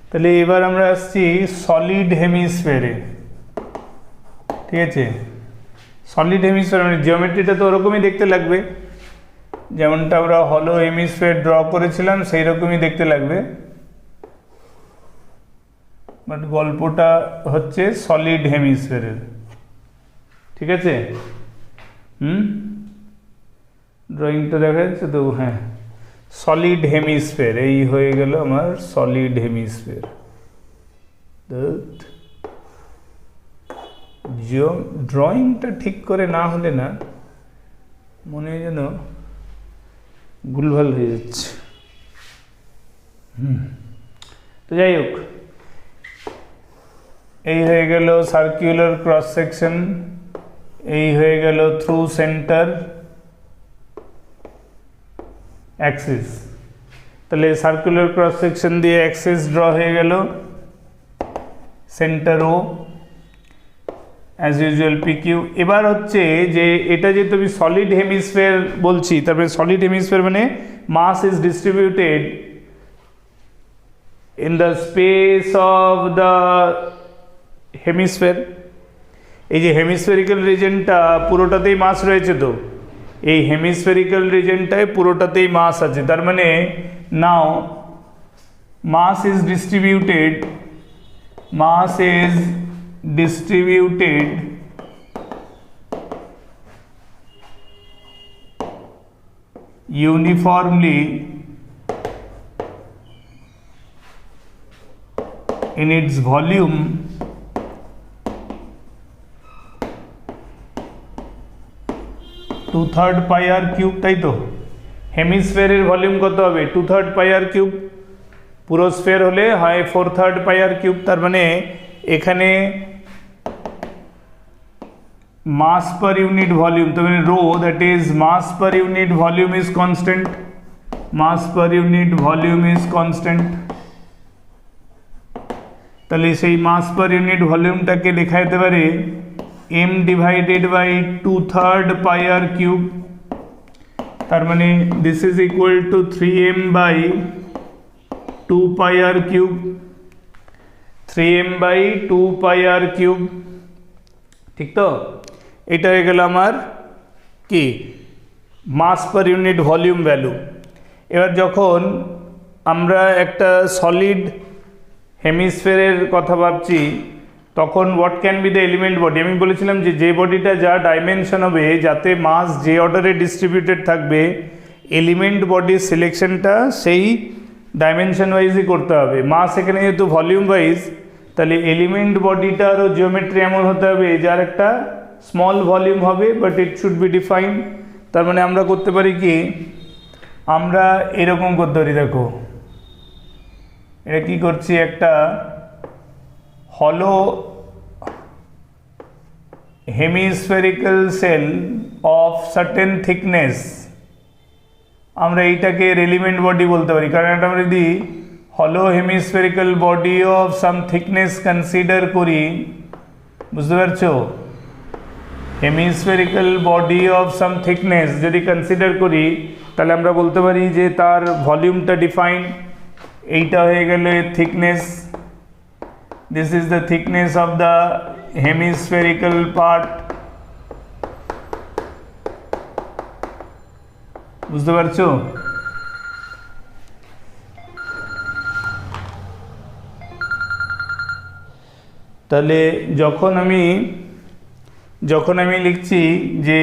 তাহলে এবার আমরা আসছি সলিড হেমিস্ফিয়ারে। ঠিক আছে, সলিড হেমিস্ফিয়ার মানে জিওমেট্রিটা তো ওরকমই দেখতে লাগবে, যেমনটা আমরা হলো হেমিস্ফিয়ার ড্র করেছিলাম সেই রকমই দেখতে লাগবে, বাট গল্পটা হচ্ছে সলিড হেমিস্ফিয়ারের। ঠিক আছে, ড্রয়িংটা দেখা যাচ্ছে তো? হ্যাঁ, সলিড হেমিস্ফিয়ার, এই হয়ে গেল আমার সলিড হেমিস্ফিয়ার। ড্রয়িংটা ঠিক করে না হলে না মনে হয় যেন ভুলভাল হয়ে যাচ্ছে। তো যাই হোক, এই হয়ে গেল সার্কুলার ক্রস সেকশন, এই হয়ে গেল থ্রু সেন্টার অ্যাক্সিস। তাহলে সার্কুলার ক্রস সেকশন দিয়ে অ্যাক্সিস ড্র হয়ে গেল, সেন্টার ও অ্যাজ ইউজুয়াল PQ। এবার হচ্ছে যে এটা যেহেতু আমি সলিড হেমিস্ফিয়ার বলছি, তারপরে সলিড হেমিস্ফিয়ার মানে mass is distributed in the space of the hemisphere. এই যে হেমিস্ফেরিক্যাল রিজনটা পুরোটাতেই মাস রয়েছে, তো এই হেমিস্ফেরিক্যাল রিজনটায় পুরোটাতেই মাস আছে, তার মানে now mass is distributed uniformly in its volume two third pi R cube, তাই তো? হেমিস্ফিয়ারের ভলিউম কত হবে? 2/3 পাই আর কিউব। পুরো স্ফিয়ার হলে হয় 4/3 পাই আর কিউব। তার মানে এখানে মাস পার ইউনিট ভলিউম, তো মানে rho, that is mass per unit volume is constant, mass per unit volume is constant. তাহলে সেই মাস পার ইউনিট ভলিউমটাকে লেখা যেতে পারে m divided by 2/3 pi R cube. তার মানে this is equal to 3m by 2 pi R cube, 3m by 2 pi R cube. ঠিক তো? এটা হয়ে গেল আমার কি mass per unit volume value. এবার যখন আমরা একটা সলিড হেমিস্ফিয়ারের কথা ভাবছি, তখন what can be the element body. আমি বলেছিলাম যে বডিটা যা ডাইমেনশন হবে, যাতে মাস যে অর্ডারে ডিস্ট্রিবিউটেড থাকবে, এলিমেন্ট বডির সিলেকশনটা সেই ডাইমেনশন ওয়াইজই করতে হবে। মাস এখানে যেহেতু ভলিউম ওয়াইজ, তাহলে এলিমেন্ট বডিটারও জিওমেট্রি এমন হতে হবে যার একটা স্মল ভলিউম হবে, but it should be defined. তার মানে আমরা করতে পারি কি, আমরা এরকম করতে পারি, দেখো এটা কি করছি, একটা হলো হেমিস্ফেরিক্যাল সেল অফ সার্টেন থিকনেস, আমরা এইটাকে এলিমেন্ট বডি বলতে পারি। কারণ এটা আমরা যদি হলো hemispherical body of some thickness consider করি, বুঝতে পারছো? Hemispherical body of some thickness যদি কনসিডার করি, তাহলে আমরা বলতে পারি যে তার ভলিউমটা ডিফাইন, এইটা হয়ে গেলে thickness, this is the thickness of the hemispherical part। বুঝতে পারছো? তাহলে যখন আমি লিখছি যে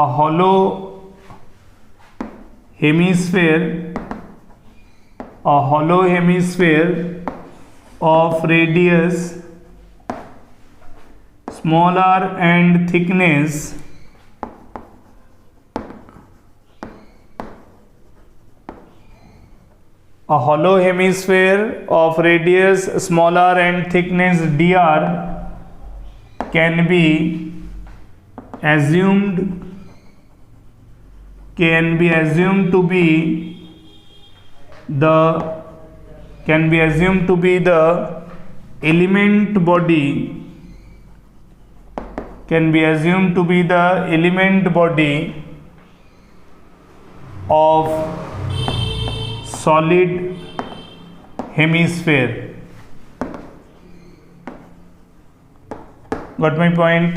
a hollow hemisphere of radius smaller and thickness a hollow hemisphere of radius smaller and thickness dr can be assumed to be the element body of solid hemisphere. Got my point?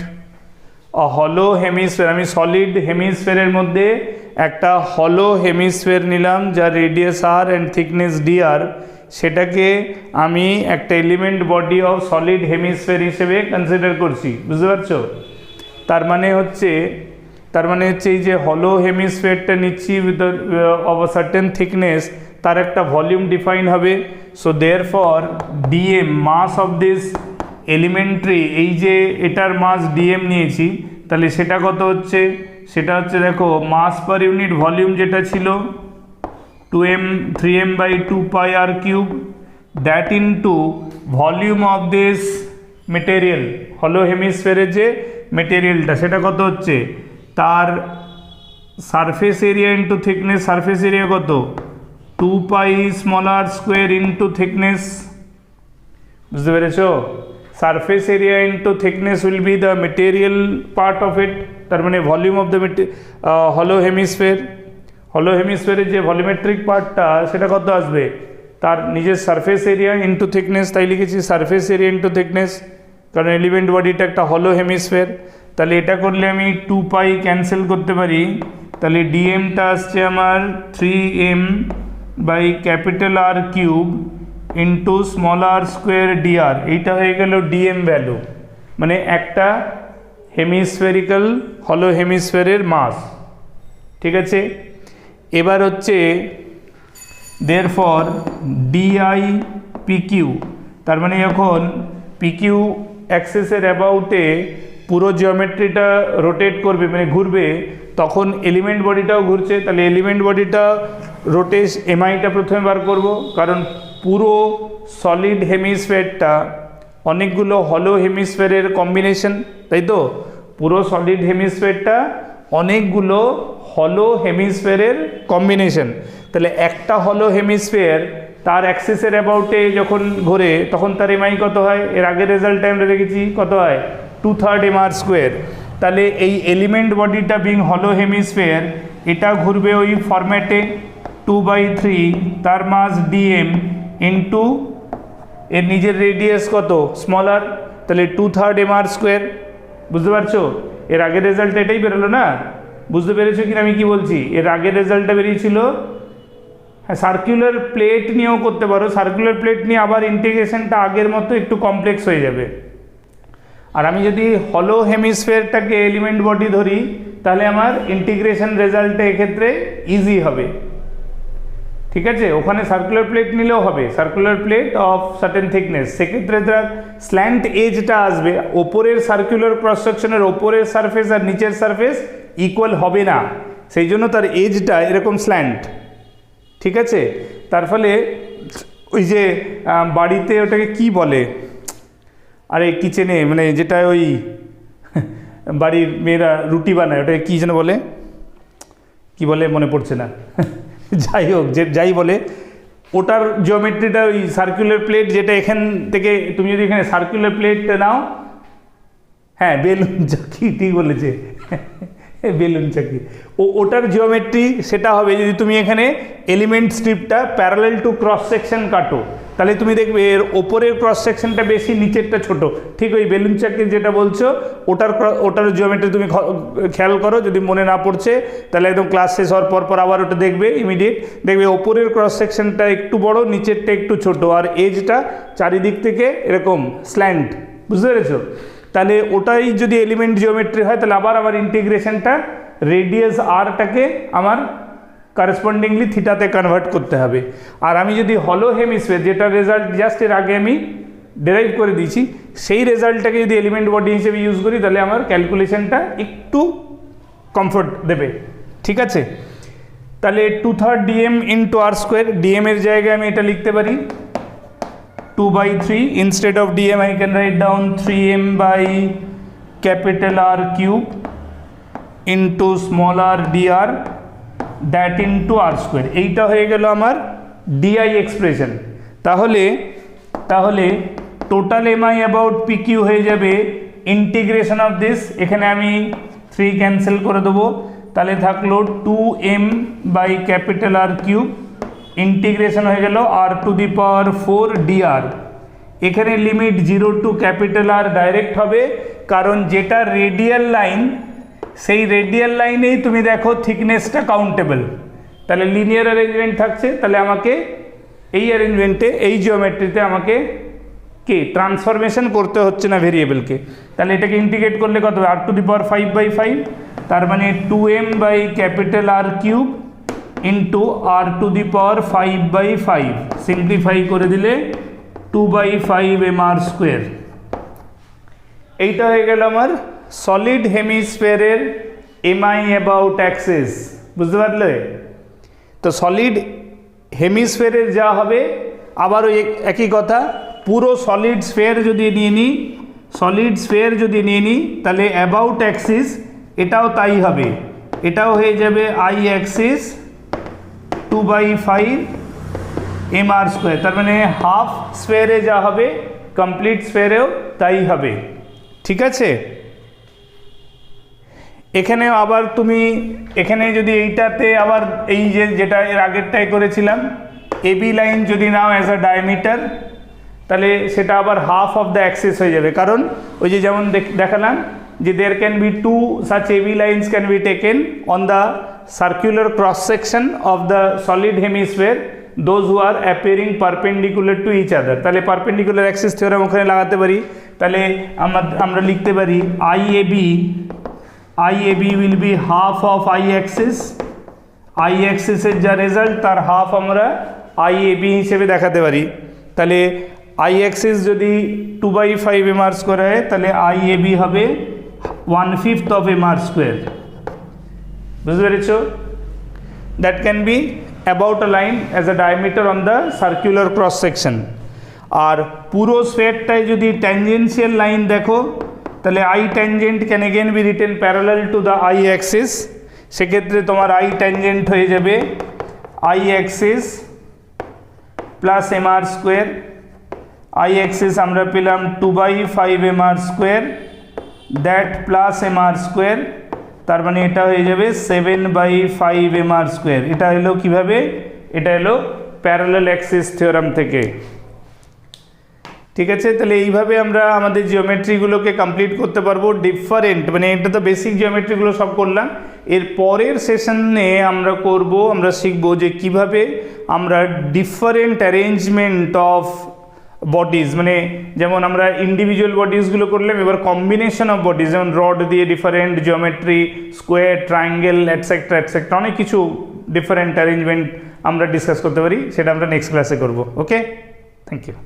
A hollow hemisphere, আমি solid হেমিস্ফিয়ারের মধ্যে একটা হলো hemisphere নিলাম যার radius R and thickness d r, সেটাকে আমি একটা element body of solid hemisphere হিসেবে কনসিডার করছি। বুঝতে পারছো? তার মানে হচ্ছে এই যে হলো হেমিস্ফিয়ারটা নিচ্ছি with of a certain thickness, তার একটা ভলিউম ডিফাইন হবে। So therefore d m mass of this elementary, এই যে এটার মাস ডিএম নিয়েছি, তাহলে সেটা কত হচ্ছে? সেটা হচ্ছে দেখো মাস পার ইউনিট ভলিউম যেটা ছিল 3m/2πr³ that into volume of this material, হলো হেমিস্ফিয়ারের যে মেটেরিয়ালটা সেটা কত হচ্ছে, তার surface area into thickness, surface area কত 2πr² ইন্টু থিকনেস। বুঝতে পেরেছো? Surface area into thickness will be the material part of it, তার মানে ভলিউম অফ দ্য হলো হেমিস্ফিয়ার। হলো হেমিস্ফিয়ারের যে ভলিউমেট্রিক পার্টটা সেটা কত আসবে, তার নিজের সারফেস এরিয়া ইন্টু থিকনেস, তাই লিখেছি সারফেস এরিয়া ইন্টু থিকনেস, কারণ এলিমেন্ট বডিটা একটা হলো হেমিস্ফিয়ার। তাহলে এটা করলে আমি 2π ক্যান্সেল করতে পারি, তাহলে ডিএমটা আসছে আমার 3m/R³ ইন্টু r² dr, এইটা হয়ে গেল ডিএম ভ্যালু, মানে একটা হেমিস্ফেরিক্যাল হলো হেমিস্ফিয়ারের মাস। ঠিক আছে, এবার হচ্ছে দেয়ারফর DI/PQ, তার মানে যখন PQ অ্যাক্সিসের অ্যাবাউটে পুরো জিওমেট্রিটা রোটেট করবে, মানে ঘুরবে, তখন এলিমেন্ট বডিটাও ঘুরছে, তাহলে এলিমেন্ট বডিটা রোটেশ এমআইটা প্রথমে বার করব, কারণ পুরো সলিড হেমিস্ফিয়ারটা অনেকগুলো হলো হেমিস্ফিয়ারের কম্বিনেশন, তাই তো? পুরো সলিড হেমিস্ফিয়ারটা অনেকগুলো হলো হেমিস্ফিয়ারের কম্বিনেশন, তাহলে একটা হলো হেমিস্ফিয়ার তার অ্যাক্সিসের অ্যাবাউটে যখন ঘোরে তখন তার এমআই কত হয়? এর আগের রেজাল্টে আমরা দেখেছি কত হয়, 2/3 mr²। তাহলে এই এলিমেন্ট বডিটা বিং হলো হেমিস্ফিয়ার, এটা ঘুরবে ওই ফরম্যাটে 2/3 তার মাস ডিএম ইন্টু এর নিজের রেডিয়াস কত স্মলার, তাহলে 2/3 mr²। বুঝতে পারছো? এর আগের রেজাল্ট এটাই বেরোলো না? বুঝতে পেরেছো কিনা আমি কি বলছি? এর আগের রেজাল্টটা বেরিয়েছিল, হ্যাঁ, সার্কুলার প্লেট নিয়েও করতে পারো, সার্কুলার প্লেট নিয়ে আবার ইন্টিগ্রেশনটা আগের মতো একটু কমপ্লেক্স হয়ে যাবে। আর আমি যদি হলো হেমিস্ফিয়ারটাকে এলিমেন্ট বডি ধরি, তাহলে আমার ইন্টিগ্রেশন রেজাল্টটা এক্ষেত্রে ইজি হবে। ঠিক আছে, ওখানে সার্কুলার প্লেট নিলেও হবে, circular plate of certain thickness, সেক্ষেত্রে তার স্ল্যান্ট এজটা আসবে, ওপরের সার্কুলার ক্রস সেকশনের ওপরের সারফেস আর নিচের সারফেস ইকুয়াল হবে না, সেই জন্য তার এজটা এরকম স্ল্যান্ট। ঠিক আছে, তার ফলে ওই যে বাড়িতে ওটাকে কি বলে, আরে কিচেনে মানে যেটা ওই বাড়ির মেয়েরা রুটি বানায় ওটাকে কী যেন বলে, কি বলে মনে পড়ছে না, যাই হোক যাই বলে, ওটার জিওমেট্রিটা ওই সার্কুলার প্লেট, যেটা এখান থেকে তুমি যদি এখানে সার্কুলার প্লেট নাও, হ্যাঁ বেলুন চাকি, ঠিক বলেছে বেলুন চাকি, ওটার জিওমেট্রি সেটা হবে যদি তুমি এখানে এলিমেন্ট স্ট্রিপটা প্যারালাল টু ক্রস সেকশন কাটো, তাহলে তুমি দেখবে এর ওপরের ক্রস সেকশনটা বেশি, নিচেরটা ছোট। ঠিক ওই বেলুন চাকির যেটা বলছো ওটার জিওমেট্রি তুমি খেয়াল করো, যদি মনে না পড়ছে তাহলে একদম ক্লাস শেষ হওয়ার পর আবার ওটা দেখবে, ইমিডিয়েট দেখবে ওপরের ক্রস সেকশনটা একটু বড়, নিচেরটা একটু ছোট, আর এজটা চারিদিক থেকে এরকম স্ল্যান্ট। বুঝতে পেরেছো? তাহলে ওটাই যদি এলিমেন্ট জিওমেট্রি হয়, তাহলে আবার আমার ইন্টিগ্রেশনটা রেডিয়াস আরটাকে আমার করসপন্ডিংলি থিটাতে কনভার্ট করতে হবে। আর আমি যদি হলো হেমিস্ফিয়ার, যেটা রেজাল্ট জাস্ট এর আগে আমি ডেরাইভ করে দিয়েছি, সেই রেজাল্টটাকে যদি এলিমেন্ট বডি হিসেবে ইউজ করি, তাহলে আমার ক্যালকুলেশনটা একটু কমফোর্ট দেবে। ঠিক আছে, তাহলে 2/3 DM ইন্টু r², ডিএম এর জায়গায় আমি এটা লিখতে পারি 2/3, instead of dm I can write down 3m/R³ into small r dr that into r²। এইটা হয়ে গেল আমার ডিআই এক্সপ্রেশন। তাহলে টোটাল এমআই অ্যাবাউট পিকিউ হয়ে যাবে ইন্টিগ্রেশন অফ দিস, এখানে আমি 3 ক্যান্সেল করে দেবো, তাহলে থাকলো 2m/R³ ইন্টিগ্রেশন হয়ে গেল R to the power 4 dr। এখানে limit 0 to capital R direct হবে, কারণ যেটা রেডিয়াল লাইন সেই রেডিয়াল লাইনেই তুমি দেখো থিকনেসটা কাউন্টেবল, তাহলে লিনিয়ার অ্যারেঞ্জমেন্ট থাকছে। তাহলে আমাকে এই অ্যারেঞ্জমেন্টে এই জিওমেট্রিতে আমাকে কি ট্রান্সফরমেশন করতে হচ্ছে না ভেরিয়েবলকে। তাহলে এটাকে ইন্টিগ্রেট করলে কত হবে, আর টু দি পাওয়ার 5/5, তার মানে 2m by capital R cube into R to the power 5/5, simplify করে দিলে 2/5 mr স্কোয়ার। এইটা হয়ে গেল আমার সলিড হেমিস্ফিয়ারের এমআই অ্যাবাউট অ্যাক্সিস, বুঝতে পারলে? তো সলিড হেমিস্ফিয়ারের যা হবে আবার ওই একই কথা, পুরো সলিড স্ফিয়ার যদি নিয়ে নিই, সলিড স্ফিয়ার যদি নিয়ে নিই তাহলে অ্যাবাউট অ্যাক্সিস এটাও তাই হবে, এটাও হয়ে যাবে আই অ্যাক্সিস 2/5 mr স্কোয়ার। তার মানে হাফ স্ফিয়ারে যা হবে কমপ্লিট স্ফিয়ারেও তাই হবে, ঠিক আছে? এখানে আবার তুমি এখানে যদি এইটাতে আবার এই যে যেটা এর আগেরটাই করেছিলাম এবি লাইন যদি নাও অ্যাজ আ ডায়ামিটার, তাহলে সেটা আবার হাফ অফ দ্য অ্যাক্সিস হয়ে যাবে, কারণ ওই যে যেমন দেখালাম যে there can be two such A B lines can be taken on the circular cross section of the solid hemisphere those who are appearing perpendicular to each other. তাহলে perpendicular Axis theorem ওখানে লাগাতে পারি। তাহলে আমরা লিখতে পারি IAB will be half of I axis, I axis এর যা রেজাল্ট তার হাফ আমরা IAB হিসেবে দেখাতে পারি। তাহলে I axis যদি 2/5 mr স্কোয়ার হয় তাহলে IAB হবে 1/5 of mr স্কোয়ার, বুঝতে পেরেছো? That can be about a line as a diameter on the circular cross section. আর পুরো স্ফিয়ারটায় যদি ট্যানজেন্সিয়াল লাইন দেখো তাহলে I tangent can again be written parallel to the I axis, সেক্ষেত্রে তোমার I tangent হয়ে যাবে I axis plus mr square. I axis আমরা পেলাম 2/5 mr square that plus mr square, তার মানে এটা হয়ে যাবে 7/5 mr স্কোয়ার। এটা হলো কিভাবে, এটা হলো প্যারালাল অ্যাক্সিস থিওরাম থেকে, ঠিক আছে? তাহলে এইভাবে আমরা আমাদের জিওমেট্রিগুলোকে কমপ্লিট করতে পারবো। ডিফারেন্ট মানে এটা তো বেসিক জিওমেট্রিগুলো সব করলাম, এর পরের সেশনে আমরা শিখবো যে কিভাবে আমরা ডিফারেন্ট অ্যারেঞ্জমেন্ট অফ বডিজ, মানে যেমন আমরা ইন্ডিভিজুয়াল বডিজগুলো করলাম, এবার কম্বিনেশন অফ বডিজ যেমন রড দিয়ে different geometry, square, triangle etcetera etcetera, অনেক কিছু ডিফারেন্ট অ্যারেঞ্জমেন্ট আমরা ডিসকাস করতে পারি, সেটা আমরা নেক্সট ক্লাসে করবো। ওকে, থ্যাংক ইউ।